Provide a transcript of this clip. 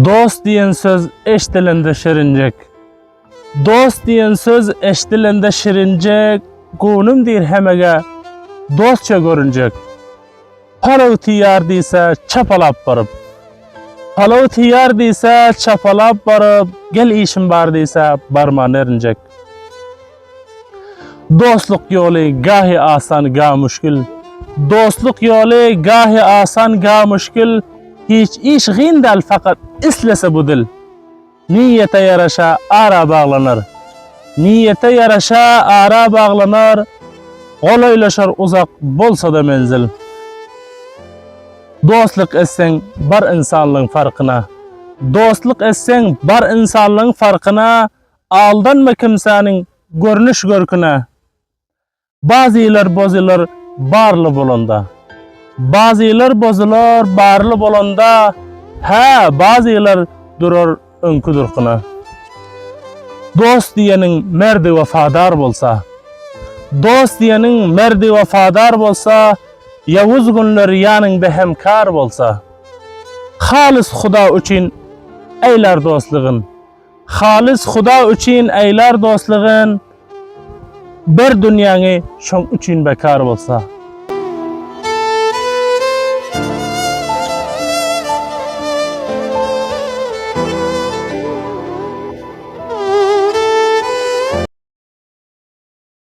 Dost diyen söz eştilende şirincek. Dost diyen söz eştilende şirincek. Gunum dir hemege dostça görünecek. Palav tiyar diyse çapalap barıp. Palav tiyar diyse çapalap barıp. Gel işim var diyse barman erinecek. Dostluk yolu gahi asan ga müşkül. Dostluk yolu gahi asan ga müşkül. Hiç iş gindel fakat islese bu dil. Niyete yaraşa ara bağlanır. Niyete yaraşa ara bağlanır. Olaylaşar uzak bolsa da menzil. Dostluk etsen bar insanlığın farkına. Dostluk etsen bar insanlığın farkına. Aldanma kimsenin görünüş görküne. Bazılar bozular barlı bolanda. Bazılar bozular barlı bolanda. Bazılar durur önkü durkuna. Dost diyenin merdi vefadar bolsa. Dost diyenin merdi vefadar bolsa. Yavuz günler yanında hemkar bolsa. Halis Xuda üçün eyler dostluğun. Halis Xuda üçün eyler dostluğun. Bir dünyanı şon üçün bekar bolsa.